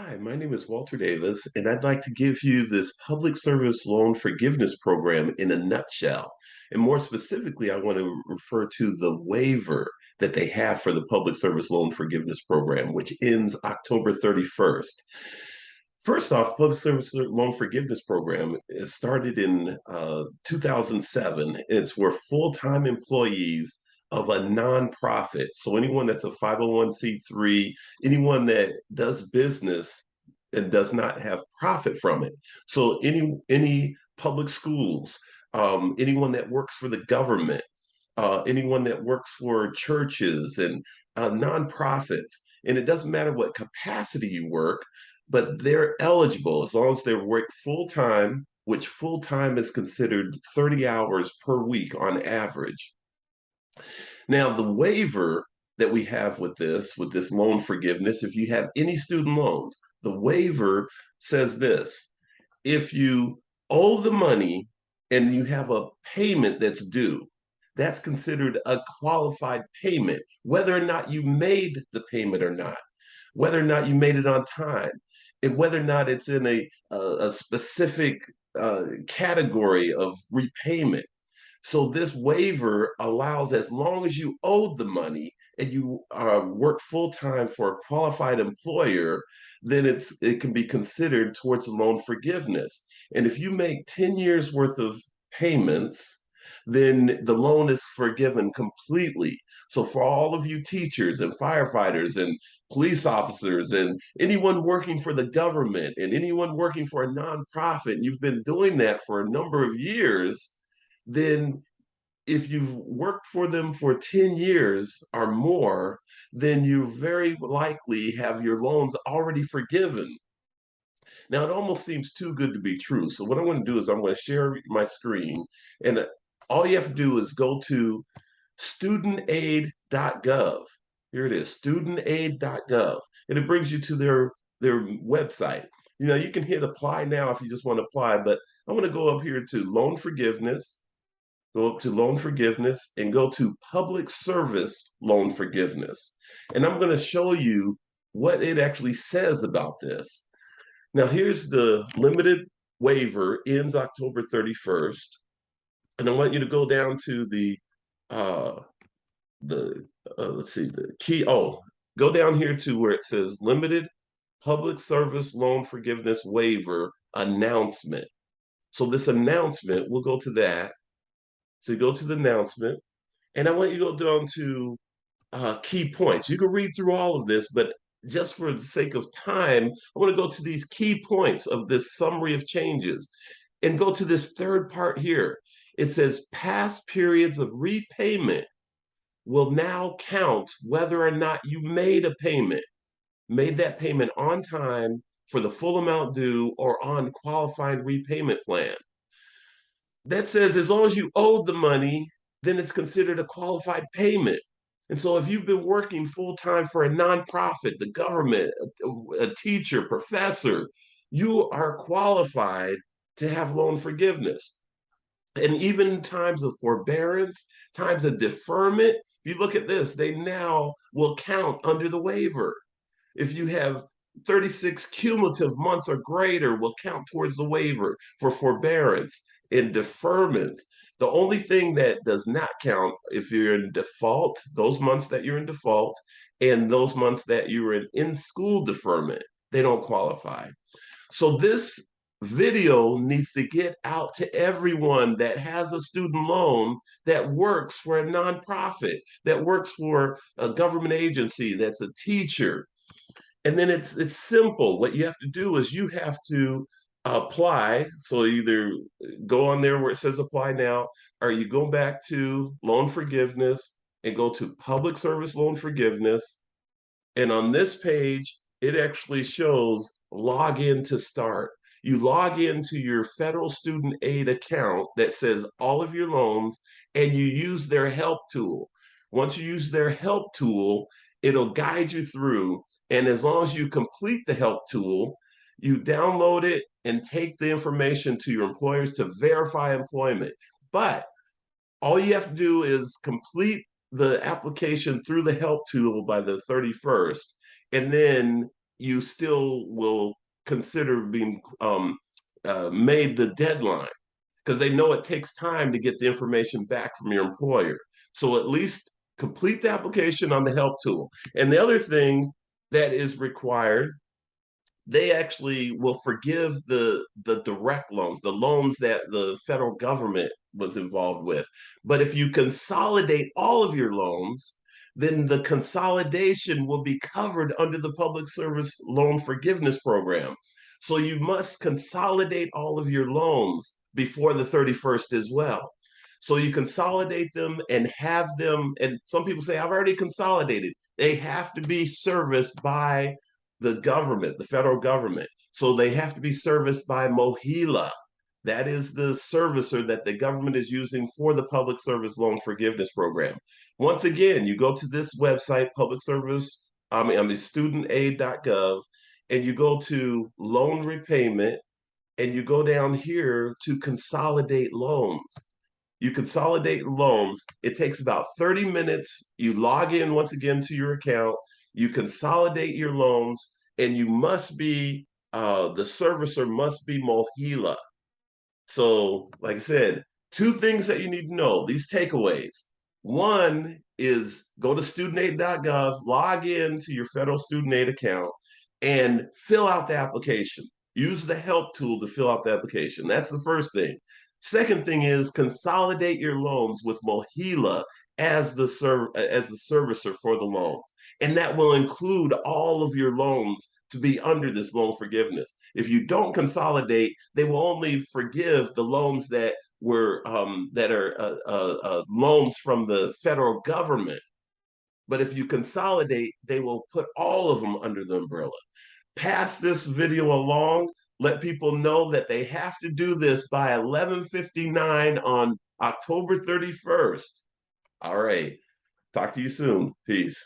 Hi, my name is Walter Davis, and I'd like to give you this public service loan forgiveness program in a nutshell. And more specifically, I want to refer to the waiver that they have for the public service loan forgiveness program, which ends October 31st. First off, public service loan forgiveness program is started in 2007. It's for full-time employees of a nonprofit. So anyone that's a 501c3, anyone that does business and does not have profit from it. So any public schools, anyone that works for the government, anyone that works for churches and nonprofits. And it doesn't matter what capacity you work, but they're eligible as long as they work full time, which full time is considered 30 hours per week on average. Now, the waiver that we have with this loan forgiveness, if you have any student loans, the waiver says this: if you owe the money and you have a payment that's due, that's considered a qualified payment, whether or not you made the payment or not, whether or not you made it on time, and whether or not it's in a specific category of repayment. So this waiver allows, as long as you owed the money and you work full time for a qualified employer, then it can be considered towards loan forgiveness. And if you make 10 years worth of payments, then the loan is forgiven completely. So for all of you teachers and firefighters and police officers and anyone working for the government and anyone working for a nonprofit, and you've been doing that for a number of years, then if you've worked for them for 10 years or more, then you very likely have your loans already forgiven. Now, it almost seems too good to be true. So, what I'm going to do is I'm going to share my screen, and all you have to do is go to studentaid.gov. Here it is, studentaid.gov, and it brings you to their website. You know, you can hit apply now if you just want to apply, but I'm going to go up here to loan forgiveness, go up to loan forgiveness and go to public service loan forgiveness. And I'm going to show you what it actually says about this. Now, here's the limited waiver, ends October 31st. And I want you to go down to uh, the let's see, the key. Oh, go down here to where it says limited public service loan forgiveness waiver announcement. So this announcement, we'll go to that. So you go to the announcement, and I want you to go down to key points. You can read through all of this, but just for the sake of time, I want to go to these key points of this summary of changes and go to this third part here. It says past periods of repayment will now count whether or not you made that payment on time for the full amount due or on qualified repayment plan. That says as long as you owed the money, then it's considered a qualified payment. And so if you've been working full time for a nonprofit, the government, a teacher, professor, you are qualified to have loan forgiveness. And even in times of forbearance, times of deferment, if you look at this, they now will count under the waiver. If you have 36 cumulative months or greater, will count towards the waiver for forbearance and deferments. The only thing that does not count if you're in default, those months that you're in default, and those months that you're in school deferment, they don't qualify. So this video needs to get out to everyone that has a student loan, that works for a nonprofit, that works for a government agency, that's a teacher. And then it's simple. What you have to do is you have to apply. So either go on there where it says apply now, or you go back to loan forgiveness and go to public service loan forgiveness. And on this page, it actually shows log in to start. You log into your federal student aid account that says all of your loans, and you use their help tool. Once you use their help tool, it'll guide you through. And as long as you complete the help tool, you download it and take the information to your employers to verify employment. But all you have to do is complete the application through the help tool by the 31st, and then you still will consider being made the deadline because they know it takes time to get the information back from your employer. So at least complete the application on the help tool. And the other thing that is required, they actually will forgive the direct loans, the loans that the federal government was involved with. But if you consolidate all of your loans, then the consolidation will be covered under the Public Service Loan Forgiveness Program. So you must consolidate all of your loans before the 31st as well. So you consolidate them and have them, and some people say, I've already consolidated. They have to be serviced by the government, the federal government. So they have to be serviced by MOHELA. That is the servicer that the government is using for the Public Service Loan Forgiveness Program. Once again, you go to this website, public service, studentaid.gov, and you go to loan repayment, and you go down here to consolidate loans. You consolidate loans. It takes about 30 minutes. You log in once again to your account. You consolidate your loans, and you must be, the servicer must be MOHELA. So, like I said, two things that you need to know, these takeaways. One is go to studentaid.gov, log in to your federal student aid account, and fill out the application. Use the help tool to fill out the application. That's the first thing. Second thing is consolidate your loans with MOHELA as the servicer for the loans. And that will include all of your loans to be under this loan forgiveness. If you don't consolidate, they will only forgive the loans that were that are loans from the federal government. But if you consolidate, they will put all of them under the umbrella. Pass this video along. Let people know that they have to do this by 11:59 on October 31st. All right. Talk to you soon. Peace.